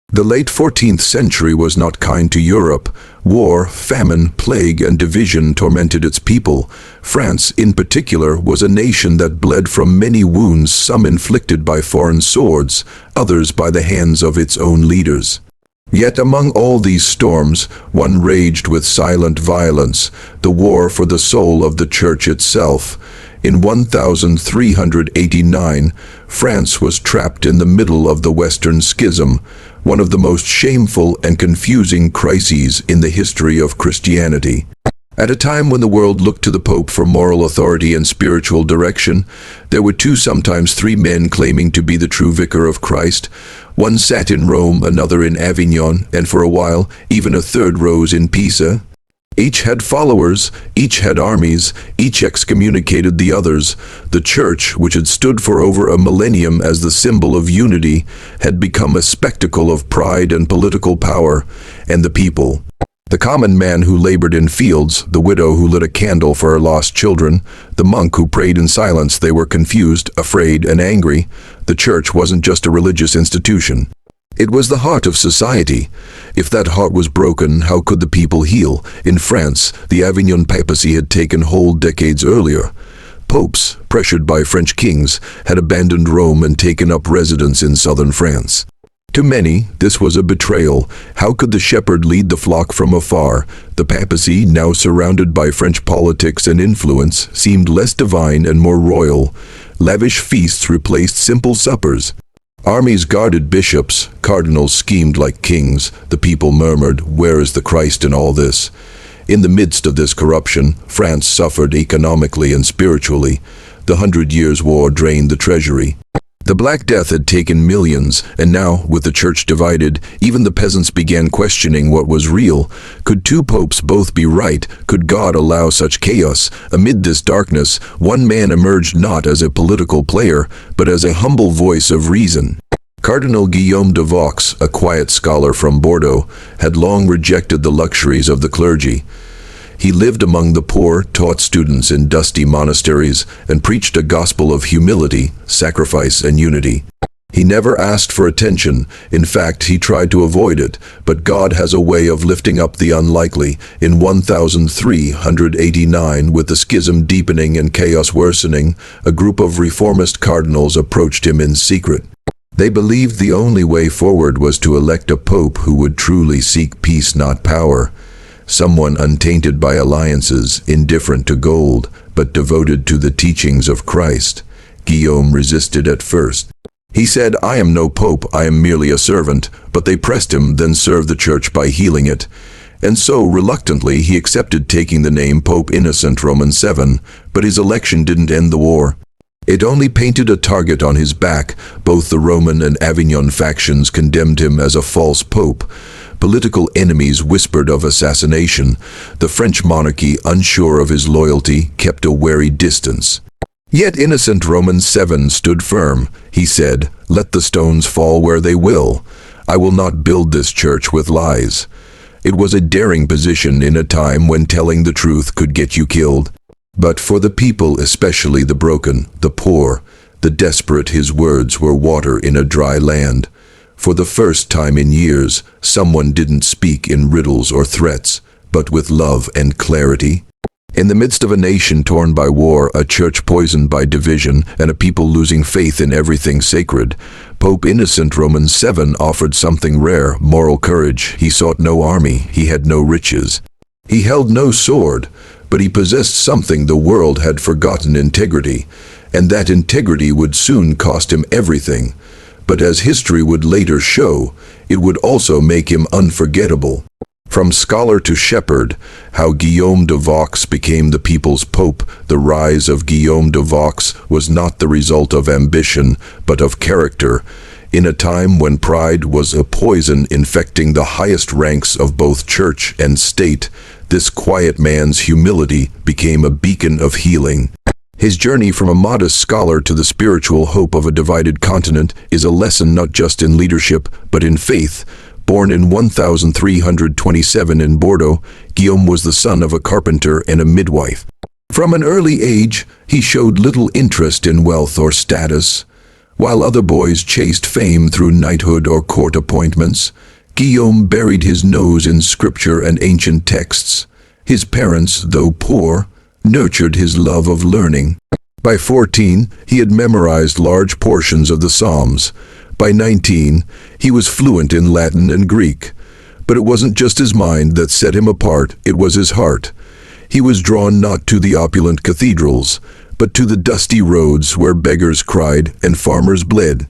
The late 14th century was not kind to Europe. War, famine, plague, and division tormented its people. France, in particular, was a nation that bled from many wounds, some inflicted by foreign swords, others by the hands of its own leaders. Yet among all these storms, one raged with silent violence, the war for the soul of the Church itself. In 1389, France was trapped in the middle of the Western Schism, one of the most shameful and confusing crises in the history of Christianity. At a time when the world looked to the Pope for moral authority and spiritual direction, there were two, sometimes three men claiming to be the true vicar of Christ. One sat in Rome, another in Avignon, and for a while, even a third rose in Pisa. Each had followers, each had armies, each excommunicated the others. The Church, which had stood for over a millennium as the symbol of unity, had become a spectacle of pride and political power, and the people, the common man who labored in fields, the widow who lit a candle for her lost children, the monk who prayed in silence, they were confused, afraid, and angry. The Church wasn't just a religious institution. It was the heart of society. If that heart was broken, how could the people heal? In France, the Avignon papacy had taken hold decades earlier. Popes, pressured by French kings, had abandoned Rome and taken up residence in southern France. To many, this was a betrayal. How could the shepherd lead the flock from afar? The papacy, now surrounded by French politics and influence, seemed less divine and more royal. Lavish feasts replaced simple suppers. Armies guarded bishops, cardinals schemed like kings. The people murmured, "Where is the Christ in all this?" In the midst of this corruption, France suffered economically and spiritually. The 100 Years' War drained the treasury. The Black Death had taken millions, and now, with the Church divided, even the peasants began questioning what was real. Could two popes both be right? Could God allow such chaos? Amid this darkness, one man emerged not as a political player, but as a humble voice of reason. Cardinal Guillaume de Vaux, a quiet scholar from Bordeaux, had long rejected the luxuries of the clergy. He lived among the poor, taught students in dusty monasteries, and preached a gospel of humility, sacrifice, and unity. He never asked for attention. In fact, he tried to avoid it, but God has a way of lifting up the unlikely. In 1389, with the schism deepening and chaos worsening, a group of reformist cardinals approached him in secret. They believed the only way forward was to elect a pope who would truly seek peace, not power. Someone untainted by alliances, indifferent to gold, but devoted to the teachings of Christ. Guillaume resisted at first. He said, "I am no pope, I am merely a servant," but they pressed him, then served the Church by healing it. And so, reluctantly, he accepted taking the name Pope Innocent Roman VII, but his election didn't end the war. It only painted a target on his back. Both the Roman and Avignon factions condemned him as a false pope. Political enemies whispered of assassination. The French monarchy, unsure of his loyalty, kept a wary distance. Yet Innocent Roman VII stood firm. He said, "Let the stones fall where they will. I will not build this church with lies." It was a daring position in a time when telling the truth could get you killed. But for the people, especially the broken, the poor, the desperate, his words were water in a dry land. For the first time in years, someone didn't speak in riddles or threats, but with love and clarity. In the midst of a nation torn by war, a church poisoned by division, and a people losing faith in everything sacred, Pope Innocent Roman VII offered something rare, moral courage. He sought no army, he had no riches. He held no sword, but he possessed something the world had forgotten: integrity. And that integrity would soon cost him everything. But as history would later show, it would also make him unforgettable. From scholar to shepherd, how Guillaume de Vaux became the people's pope. The rise of Guillaume de Vaux was not the result of ambition, but of character. In a time when pride was a poison infecting the highest ranks of both church and state, this quiet man's humility became a beacon of healing. His journey from a modest scholar to the spiritual hope of a divided continent is a lesson not just in leadership, but in faith. Born in 1327 in Bordeaux, Guillaume was the son of a carpenter and a midwife. From an early age, he showed little interest in wealth or status. While other boys chased fame through knighthood or court appointments, Guillaume buried his nose in scripture and ancient texts. His parents, though poor, nurtured his love of learning. By 14, he had memorized large portions of the Psalms. By 19, he was fluent in Latin and Greek. But it wasn't just his mind that set him apart, it was his heart. He was drawn not to the opulent cathedrals, but to the dusty roads where beggars cried and farmers bled.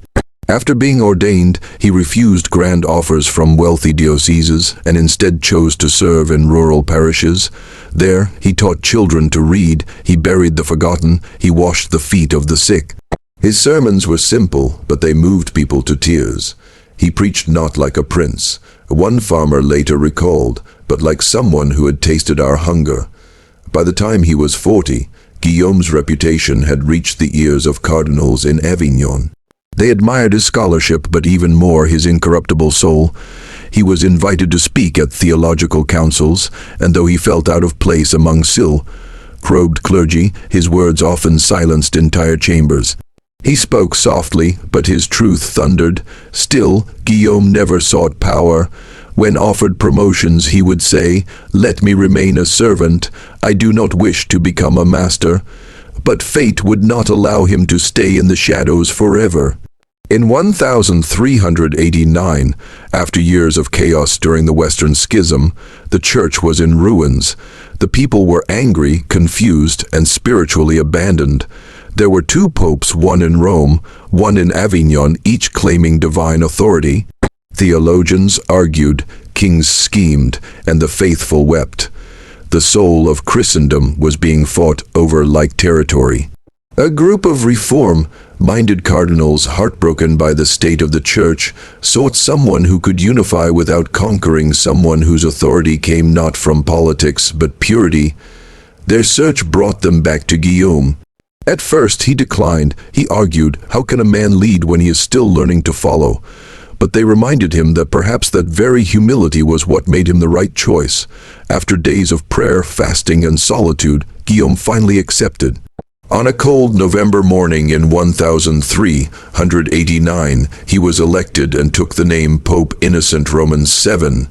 After being ordained, he refused grand offers from wealthy dioceses and instead chose to serve in rural parishes. There, he taught children to read, he buried the forgotten, he washed the feet of the sick. His sermons were simple, but they moved people to tears. He preached not like a prince, one farmer later recalled, but like someone who had tasted our hunger. By the time he was 40, Guillaume's reputation had reached the ears of cardinals in Avignon. They admired his scholarship, but even more his incorruptible soul. He was invited to speak at theological councils, and though he felt out of place among silk-robed clergy, his words often silenced entire chambers. He spoke softly, but his truth thundered. Still, Guillaume never sought power. When offered promotions, he would say, "Let me remain a servant. I do not wish to become a master." But fate would not allow him to stay in the shadows forever. In 1389, after years of chaos during the Western Schism, the church was in ruins. The people were angry, confused, and spiritually abandoned. There were two popes, one in Rome, one in Avignon, each claiming divine authority. Theologians argued, kings schemed, and the faithful wept. The soul of Christendom was being fought over like territory. A group of reform-minded cardinals, heartbroken by the state of the church, sought someone who could unify without conquering, someone whose authority came not from politics but purity. Their search brought them back to Guillaume. At first he declined. He argued, how can a man lead when he is still learning to follow? But they reminded him that perhaps that very humility was what made him the right choice. After days of prayer, fasting, and solitude, Guillaume finally accepted. On a cold November morning in 1389, he was elected and took the name Pope Innocent VII.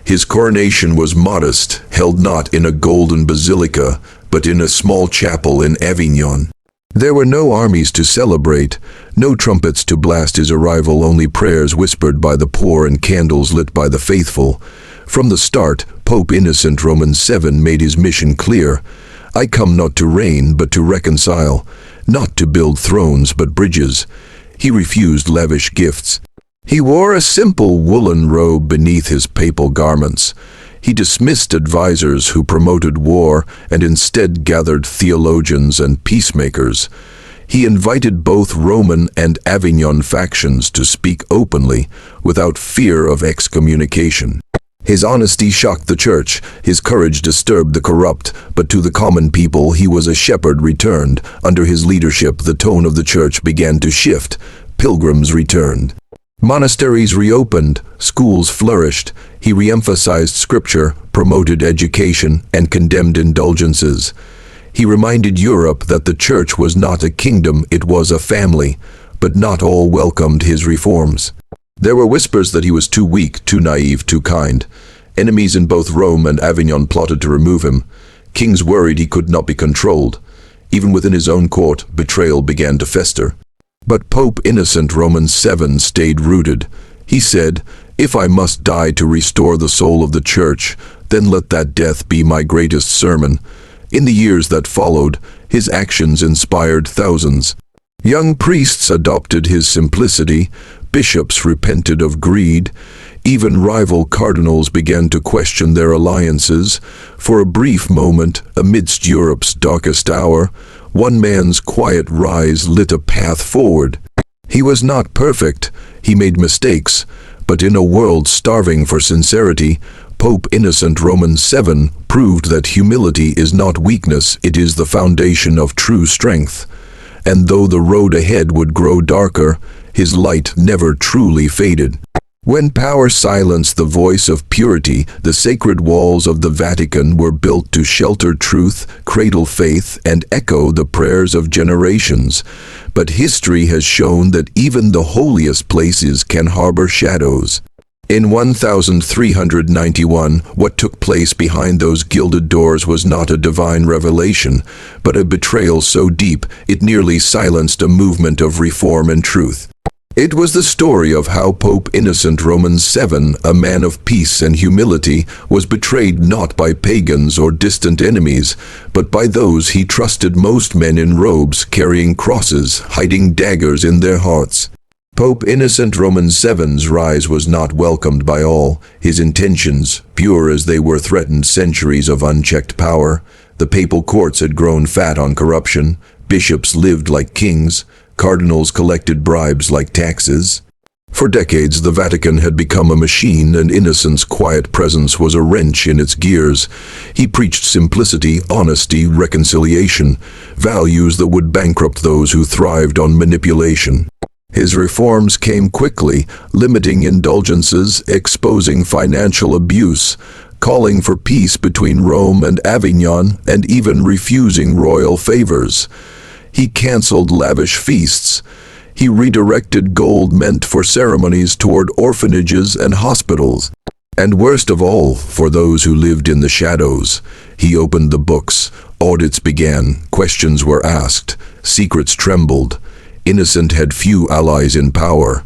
His coronation was modest, held not in a golden basilica, but in a small chapel in Avignon. There were no armies to celebrate, no trumpets to blast his arrival, only prayers whispered by the poor and candles lit by the faithful. From the start, Pope Innocent VII made his mission clear. I come not to reign, but to reconcile, not to build thrones, but bridges. He refused lavish gifts. He wore a simple woolen robe beneath his papal garments. He dismissed advisors who promoted war and instead gathered theologians and peacemakers. He invited both Roman and Avignon factions to speak openly, without fear of excommunication. His honesty shocked the church, his courage disturbed the corrupt, but to the common people he was a shepherd returned. Under his leadership, the tone of the church began to shift. Pilgrims returned. Monasteries reopened, schools flourished. He re-emphasized scripture, promoted education, and condemned indulgences. He reminded Europe that the church was not a kingdom, it was a family, but not all welcomed his reforms. There were whispers that he was too weak, too naive, too kind. Enemies in both Rome and Avignon plotted to remove him. Kings worried he could not be controlled. Even within his own court, betrayal began to fester. But Pope Innocent VII stayed rooted. He said, "If I must die to restore the soul of the church, then let that death be my greatest sermon." In the years that followed, his actions inspired thousands. Young priests adopted his simplicity, bishops repented of greed, even rival cardinals began to question their alliances. For a brief moment, amidst Europe's darkest hour, one man's quiet rise lit a path forward. He was not perfect, he made mistakes, but in a world starving for sincerity, Pope Innocent VII proved that humility is not weakness, it is the foundation of true strength. And though the road ahead would grow darker, his light never truly faded. When power silenced the voice of purity, the sacred walls of the Vatican were built to shelter truth, cradle faith, and echo the prayers of generations. But history has shown that even the holiest places can harbor shadows. In 1391, what took place behind those gilded doors was not a divine revelation, but a betrayal so deep it nearly silenced a movement of reform and truth. It was the story of how Pope Innocent Roman VII, a man of peace and humility, was betrayed not by pagans or distant enemies, but by those he trusted most, men in robes carrying crosses, hiding daggers in their hearts. Pope Innocent Roman VII's rise was not welcomed by all. His intentions, pure as they were, threatened centuries of unchecked power. The papal courts had grown fat on corruption. Bishops lived like kings. Cardinals collected bribes like taxes. For decades, the Vatican had become a machine, and Innocent's quiet presence was a wrench in its gears. He preached simplicity, honesty, reconciliation, values that would bankrupt those who thrived on manipulation. His reforms came quickly, limiting indulgences, exposing financial abuse, calling for peace between Rome and Avignon, and even refusing royal favors. He cancelled lavish feasts. He redirected gold meant for ceremonies toward orphanages and hospitals. And worst of all, for those who lived in the shadows, he opened the books. Audits began, questions were asked, secrets trembled. Innocent had few allies in power.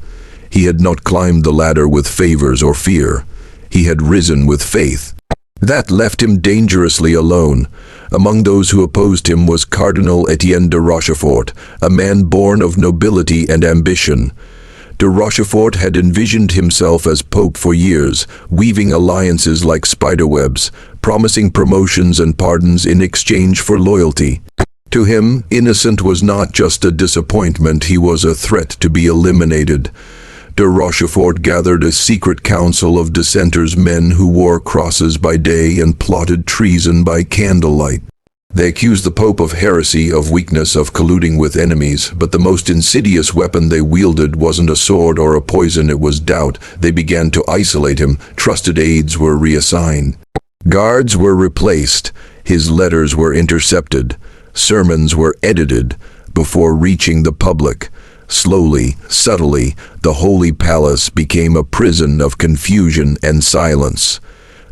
He had not climbed the ladder with favors or fear. He had risen with faith. That left him dangerously alone. Among those who opposed him was Cardinal Etienne de Rochefort, a man born of nobility and ambition. De Rochefort had envisioned himself as pope for years, weaving alliances like spiderwebs, promising promotions and pardons in exchange for loyalty. To him, Innocent was not just a disappointment, he was a threat to be eliminated. De Rochefort gathered a secret council of dissenters, men who wore crosses by day and plotted treason by candlelight. They accused the Pope of heresy, of weakness, of colluding with enemies, but the most insidious weapon they wielded wasn't a sword or a poison, it was doubt. They began to isolate him. Trusted aides were reassigned. Guards were replaced. His letters were intercepted. Sermons were edited before reaching the public. Slowly, subtly, the Holy Palace became a prison of confusion and silence.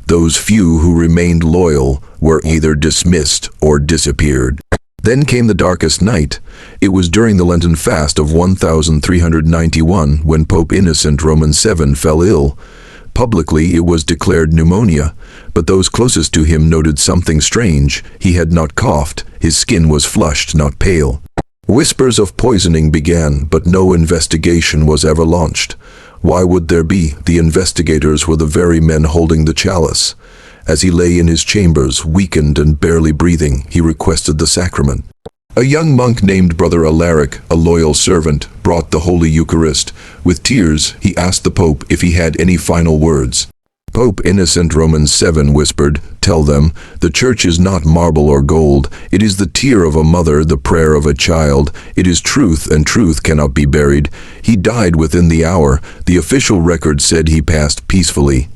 Those few who remained loyal were either dismissed or disappeared. Then came the darkest night. It was during the Lenten fast of 1391 when Pope Innocent Roman VII fell ill. Publicly, it was declared pneumonia, but those closest to him noted something strange. He had not coughed. His skin was flushed, not pale. Whispers of poisoning began, but no investigation was ever launched. Why would there be? The investigators were the very men holding the chalice. As he lay in his chambers, weakened and barely breathing, he requested the sacrament. A young monk named Brother Alaric, a loyal servant, brought the Holy Eucharist. With tears, he asked the Pope if he had any final words. Pope Innocent Roman VII whispered, "Tell them, the Church is not marble or gold. It is the tear of a mother, the prayer of a child. It is truth, and truth cannot be buried." He died within the hour. The official record said he passed peacefully.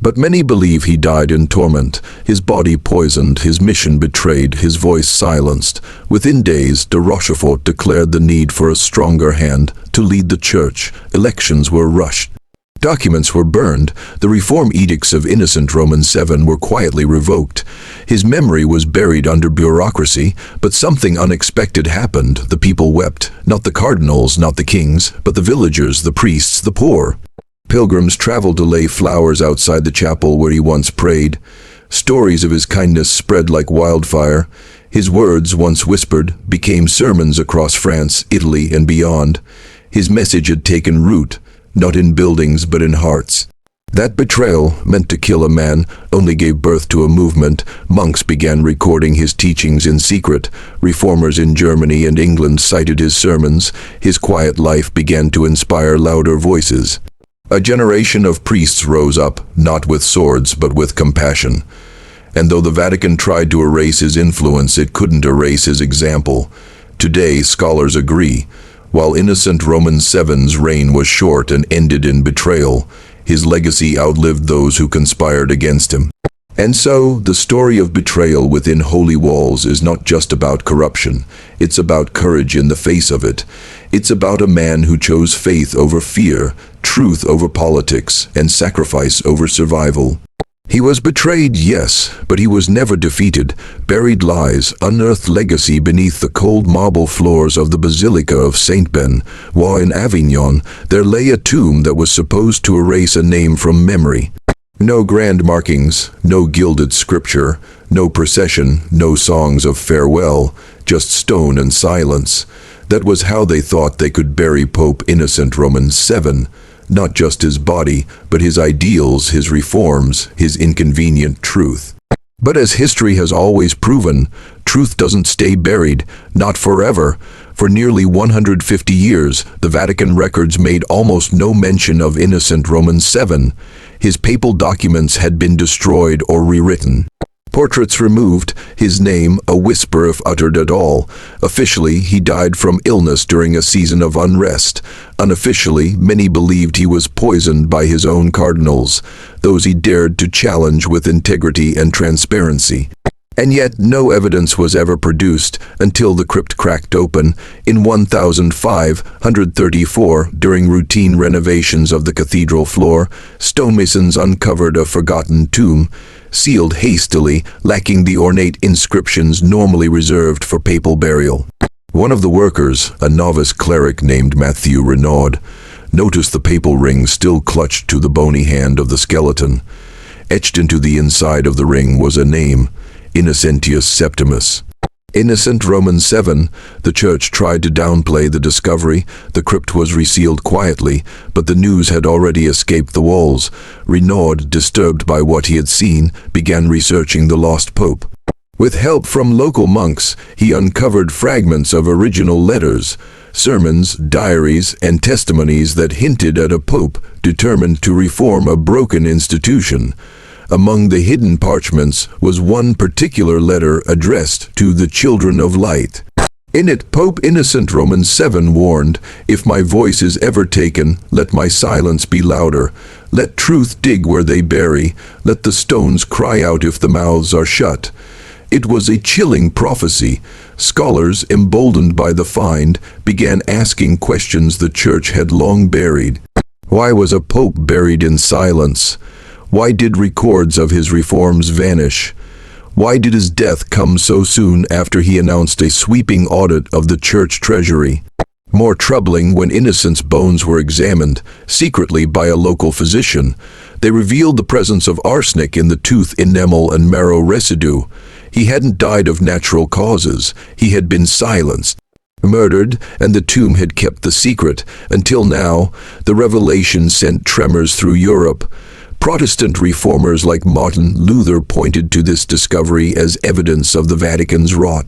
But many believe he died in torment, his body poisoned, his mission betrayed, his voice silenced. Within days, de Rochefort declared the need for a stronger hand to lead the Church. Elections were rushed. Documents were burned. The reform edicts of Innocent Roman VII were quietly revoked. His memory was buried under bureaucracy, but something unexpected happened. The people wept, not the cardinals, not the kings, but the villagers, the priests, the poor. Pilgrims traveled to lay flowers outside the chapel where he once prayed. Stories of his kindness spread like wildfire. His words, once whispered, became sermons across France, Italy, and beyond. His message had taken root, not in buildings but in hearts. That betrayal, meant to kill a man, only gave birth to a movement. Monks began recording his teachings in secret. Reformers in Germany and England cited his sermons. His quiet life began to inspire louder voices. A generation of priests rose up, not with swords but with compassion. And though the Vatican tried to erase his influence, it couldn't erase his example. Today, scholars agree. While Innocent Roman VII's reign was short and ended in betrayal, His legacy outlived those who conspired against him. And so, the story of betrayal within holy walls is not just about corruption. It's about courage in the face of it. It's about a man who chose faith over fear, truth over politics, and sacrifice over survival. He was betrayed, yes, but he was never defeated. Buried lies, unearthed legacy beneath the cold marble floors of the Basilica of Saint Ben, while in Avignon there lay a tomb that was supposed to erase a name from memory. No grand markings, no gilded scripture, no procession, no songs of farewell, just stone and silence. That was how they thought they could bury Pope Innocent Roman VII. Not just his body, but his ideals, his reforms, his inconvenient truth. But as history has always proven, truth doesn't stay buried, not forever. For nearly 150 years, the Vatican records made almost no mention of Innocent Roman VII. His papal documents had been destroyed or rewritten. Portraits removed, his name a whisper if uttered at all. Officially, he died from illness during a season of unrest. Unofficially, many believed he was poisoned by his own cardinals, those he dared to challenge with integrity and transparency. And yet no evidence was ever produced until the crypt cracked open in 1534 during routine renovations of the cathedral floor. Stonemasons uncovered a forgotten tomb, sealed hastily, lacking the ornate inscriptions normally reserved for papal burial. One of the workers, a novice cleric named Matthew Renaud, noticed the papal ring still clutched to the bony hand of the skeleton. Etched into the inside of the ring was a name, Innocentius Septimus. Innocent Roman VII. The church tried to downplay the discovery. The crypt was resealed quietly, but the news had already escaped the walls. Renaud, disturbed by what he had seen, began researching the lost pope. With help from local monks, he uncovered fragments of original letters, sermons, diaries, and testimonies that hinted at a pope determined to reform a broken institution. Among the hidden parchments was one particular letter addressed to the children of light. In it, Pope Innocent Roman VII warned, "If my voice is ever taken, let my silence be louder. Let truth dig where they bury. Let the stones cry out if the mouths are shut." It was a chilling prophecy. Scholars, emboldened by the find, began asking questions the church had long buried. Why was a pope buried in silence? Why did records of his reforms vanish? Why did his death come so soon after he announced a sweeping audit of the church treasury? More troubling, when Innocent's bones were examined, secretly by a local physician, they revealed the presence of arsenic in the tooth enamel and marrow residue. He hadn't died of natural causes. He had been silenced, murdered, and the tomb had kept the secret. Until now, the revelation sent tremors through Europe. Protestant reformers like Martin Luther pointed to this discovery as evidence of the Vatican's rot.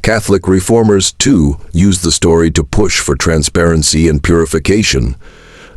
Catholic reformers, too, used the story to push for transparency and purification.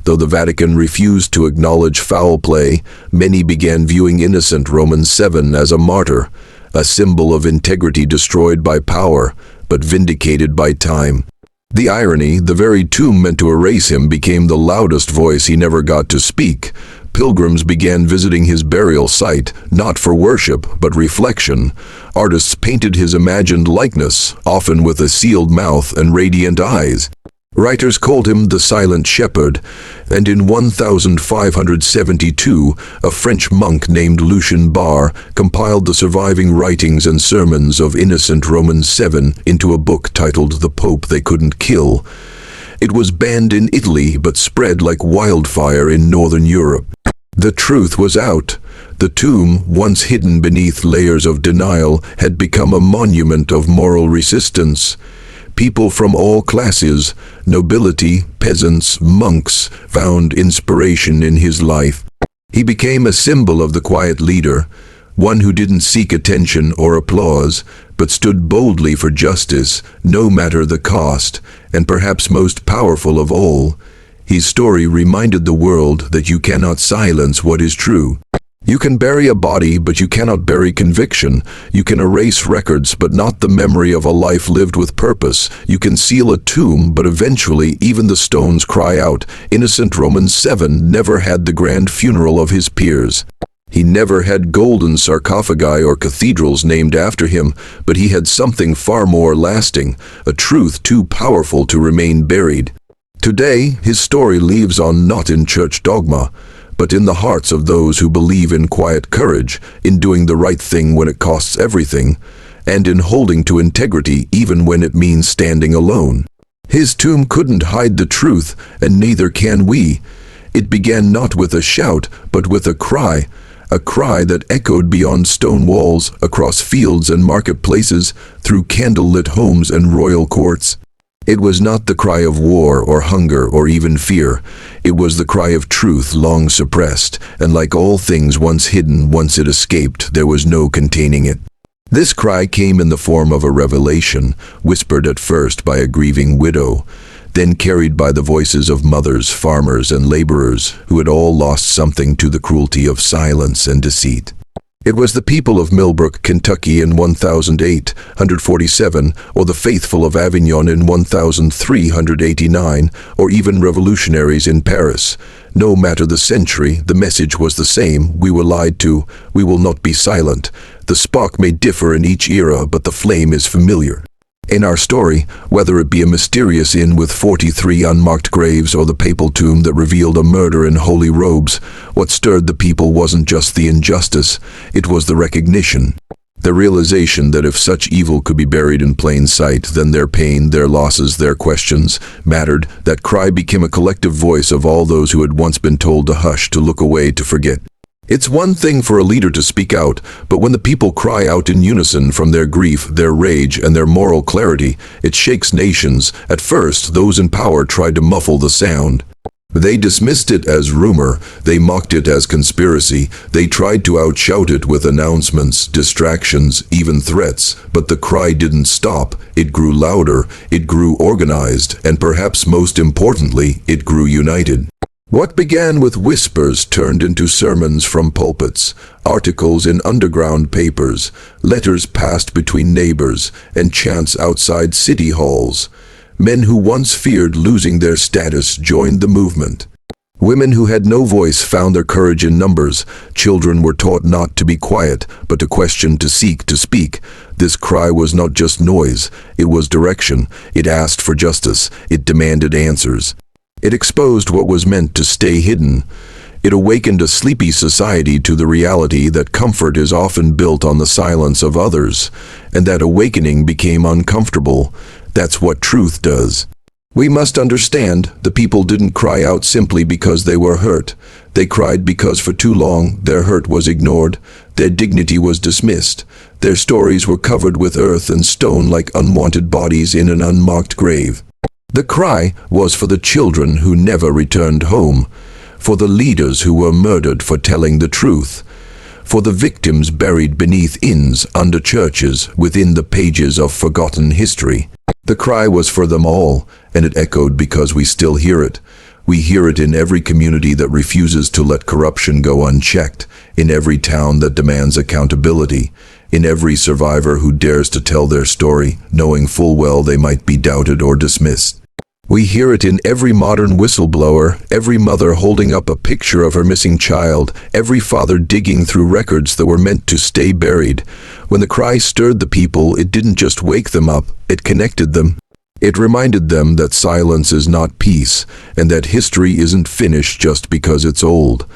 Though the Vatican refused to acknowledge foul play, many began viewing Innocent Roman VII as a martyr, a symbol of integrity destroyed by power, but vindicated by time. The irony, the very tomb meant to erase him became the loudest voice he never got to speak. Pilgrims began visiting his burial site, not for worship, but reflection. Artists painted his imagined likeness, often with a sealed mouth and radiant eyes. Writers called him the Silent Shepherd, and in 1572, a French monk named Lucien Barre compiled the surviving writings and sermons of Innocent Roman VII into a book titled The Pope They Couldn't Kill. It was banned in Italy but spread like wildfire in Northern Europe. The truth was out. The tomb, once hidden beneath layers of denial, had become a monument of moral resistance. People from all classes, nobility, peasants, monks, found inspiration in his life. He became a symbol of the quiet leader, one who didn't seek attention or applause, but stood boldly for justice, no matter the cost, and perhaps most powerful of all, his story reminded the world that you cannot silence what is true. You can bury a body, but you cannot bury conviction. You can erase records, but not the memory of a life lived with purpose. You can seal a tomb, but eventually even the stones cry out. Innocent Romans 7 never had the grand funeral of his peers. He never had golden sarcophagi or cathedrals named after him, but he had something far more lasting, a truth too powerful to remain buried. Today, his story lives on not in church dogma, but in the hearts of those who believe in quiet courage, in doing the right thing when it costs everything, and in holding to integrity even when it means standing alone. His tomb couldn't hide the truth, and neither can we. It began not with a shout, but with a cry that echoed beyond stone walls, across fields and marketplaces, through candle-lit homes and royal courts. It was not the cry of war or hunger or even fear. It was the cry of truth long suppressed, and like all things once hidden, once it escaped, there was no containing it. This cry came in the form of a revelation, whispered at first by a grieving widow, then carried by the voices of mothers, farmers, and laborers who had all lost something to the cruelty of silence and deceit. It was the people of Millbrook, Kentucky in 1847, or the faithful of Avignon in 1389, or even revolutionaries in Paris. No matter the century, the message was the same: we were lied to, we will not be silent. The spark may differ in each era, but the flame is familiar. In our story, whether it be a mysterious inn with 43 unmarked graves or the papal tomb that revealed a murder in holy robes, what stirred the people wasn't just the injustice, it was the recognition. The realization that if such evil could be buried in plain sight, then their pain, their losses, their questions mattered. That cry became a collective voice of all those who had once been told to hush, to look away, to forget. It's one thing for a leader to speak out, but when the people cry out in unison from their grief, their rage, and their moral clarity, it shakes nations. At first, those in power tried to muffle the sound. They dismissed it as rumor, they mocked it as conspiracy, they tried to outshout it with announcements, distractions, even threats, but the cry didn't stop. It grew louder, it grew organized, and perhaps most importantly, it grew united. What began with whispers turned into sermons from pulpits, articles in underground papers, letters passed between neighbors, and chants outside city halls. Men who once feared losing their status joined the movement. Women who had no voice found their courage in numbers. Children were taught not to be quiet, but to question, to seek, to speak. This cry was not just noise, it was direction. It asked for justice, it demanded answers. It exposed what was meant to stay hidden. It awakened a sleepy society to the reality that comfort is often built on the silence of others, and that awakening became uncomfortable. That's what truth does. We must understand, the people didn't cry out simply because they were hurt. They cried because for too long their hurt was ignored, their dignity was dismissed, their stories were covered with earth and stone like unwanted bodies in an unmarked grave. The cry was for the children who never returned home, for the leaders who were murdered for telling the truth, for the victims buried beneath inns, under churches, within the pages of forgotten history. The cry was for them all, and it echoed because we still hear it. We hear it in every community that refuses to let corruption go unchecked, in every town that demands accountability, in every survivor who dares to tell their story, knowing full well they might be doubted or dismissed. We hear it in every modern whistleblower, every mother holding up a picture of her missing child, every father digging through records that were meant to stay buried. When the cry stirred the people, it didn't just wake them up, it connected them. It reminded them that silence is not peace, and that history isn't finished just because it's old.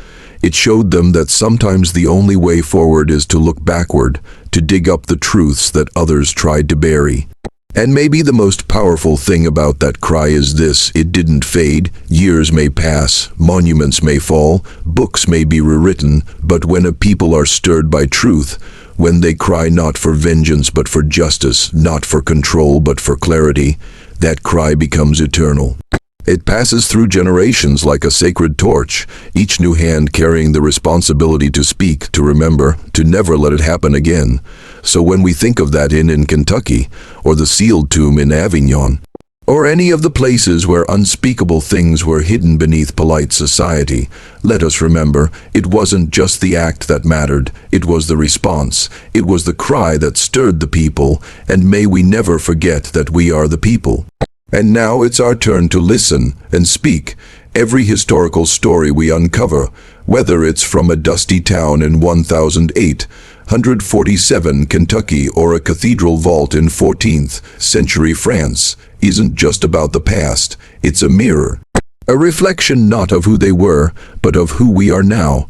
It showed them that sometimes the only way forward is to look backward, to dig up the truths that others tried to bury. And maybe the most powerful thing about that cry is this: it didn't fade. Years may pass, monuments may fall, books may be rewritten, but when a people are stirred by truth, when they cry not for vengeance but for justice, not for control but for clarity, that cry becomes eternal. It passes through generations like a sacred torch, each new hand carrying the responsibility to speak, to remember, to never let it happen again. So when we think of that inn in Kentucky, or the sealed tomb in Avignon, or any of the places where unspeakable things were hidden beneath polite society, let us remember, it wasn't just the act that mattered, it was the response, it was the cry that stirred the people, and may we never forget that we are the people. And now it's our turn to listen and speak. Every historical story we uncover, whether it's from a dusty town in 1847 Kentucky or a cathedral vault in 14th century France, isn't just about the past, it's a mirror. A reflection not of who they were, but of who we are now.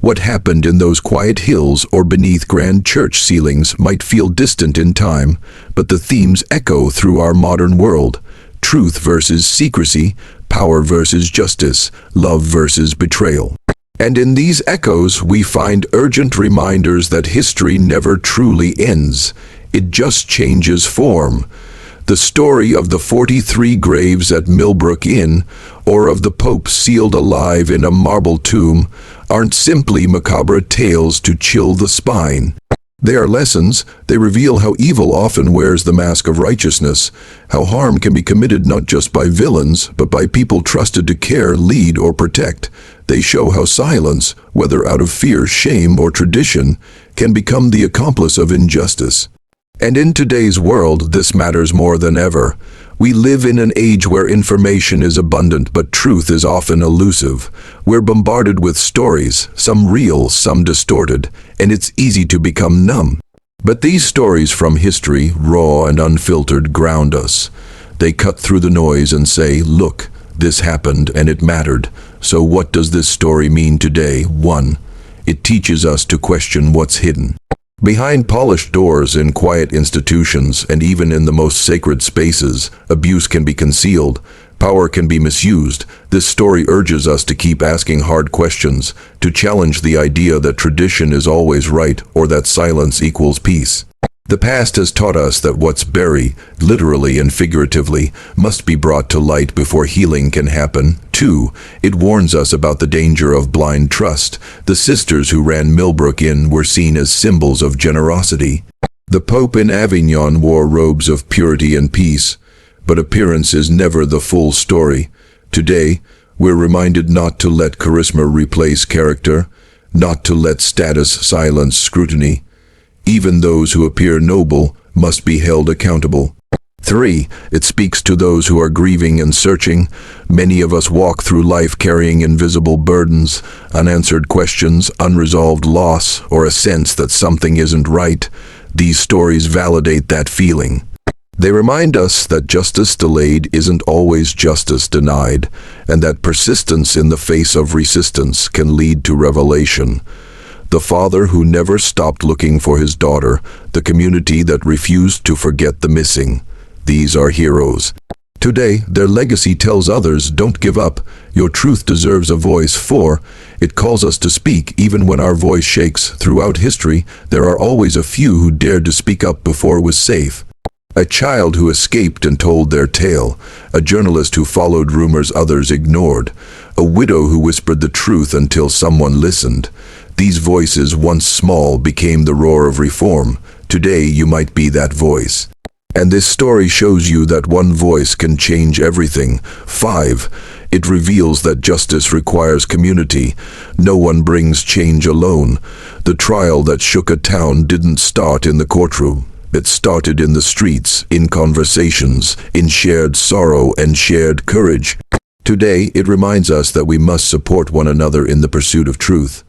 What happened in those quiet hills or beneath grand church ceilings might feel distant in time, but the themes echo through our modern world. Truth versus secrecy, power versus justice, love versus betrayal. And in these echoes we find urgent reminders that history never truly ends. It just changes form. The story of the 43 graves at Millbrook Inn, or of the Pope sealed alive in a marble tomb, aren't simply macabre tales to chill the spine. They are lessons. They reveal how evil often wears the mask of righteousness, how harm can be committed not just by villains, but by people trusted to care, lead, or protect. They show how silence, whether out of fear, shame, or tradition, can become the accomplice of injustice. And in today's world, this matters more than ever. We live in an age where information is abundant, but truth is often elusive. We're bombarded with stories, some real, some distorted, and it's easy to become numb. But these stories from history, raw and unfiltered, ground us. They cut through the noise and say, look, this happened and it mattered. So what does this story mean today? 1. It teaches us to question what's hidden. Behind polished doors in quiet institutions and even in the most sacred spaces, abuse can be concealed, power can be misused. This story urges us to keep asking hard questions, to challenge the idea that tradition is always right or that silence equals peace. The past has taught us that what's buried, literally and figuratively, must be brought to light before healing can happen. 2. It warns us about the danger of blind trust. The sisters who ran Millbrook Inn were seen as symbols of generosity. The Pope in Avignon wore robes of purity and peace, but appearance is never the full story. Today, we're reminded not to let charisma replace character, not to let status silence scrutiny. Even those who appear noble must be held accountable. 3. It speaks to those who are grieving and searching. Many of us walk through life carrying invisible burdens, unanswered questions, unresolved loss, or a sense that something isn't right. These stories validate that feeling. They remind us that justice delayed isn't always justice denied, and that persistence in the face of resistance can lead to revelation. The father who never stopped looking for his daughter, the community that refused to forget the missing. These are heroes. Today, their legacy tells others, don't give up. Your truth deserves a voice. 4. It calls us to speak even when our voice shakes. Throughout history, there are always a few who dared to speak up before it was safe. A child who escaped and told their tale. A journalist who followed rumors others ignored. A widow who whispered the truth until someone listened. These voices, once small, became the roar of reform. Today, you might be that voice. And this story shows you that one voice can change everything. 5. It reveals that justice requires community. No one brings change alone. The trial that shook a town didn't start in the courtroom. It started in the streets, in conversations, in shared sorrow and shared courage. Today, it reminds us that we must support one another in the pursuit of truth.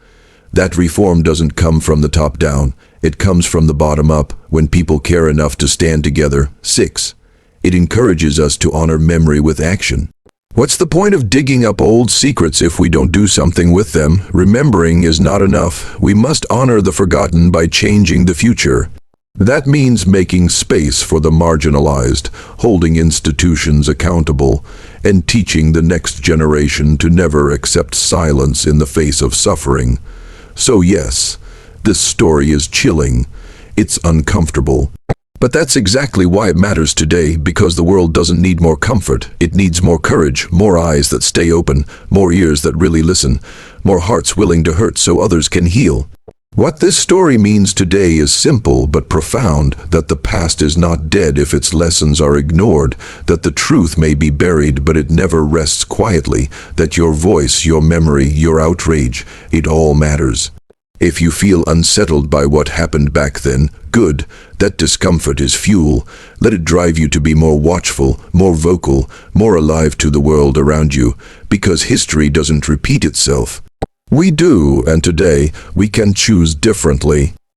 That reform doesn't come from the top down. It comes from the bottom up, when people care enough to stand together. 6. It encourages us to honor memory with action. What's the point of digging up old secrets if we don't do something with them? Remembering is not enough. We must honor the forgotten by changing the future. That means making space for the marginalized, holding institutions accountable, and teaching the next generation to never accept silence in the face of suffering. So yes, this story is chilling. It's uncomfortable. But that's exactly why it matters today, because the world doesn't need more comfort. It needs more courage, more eyes that stay open, more ears that really listen, more hearts willing to hurt so others can heal. What this story means today is simple but profound, that the past is not dead if its lessons are ignored, that the truth may be buried but it never rests quietly, that your voice, your memory, your outrage, it all matters. If you feel unsettled by what happened back then, good, that discomfort is fuel. Let it drive you to be more watchful, more vocal, more alive to the world around you, because history doesn't repeat itself. We do, and today we can choose differently.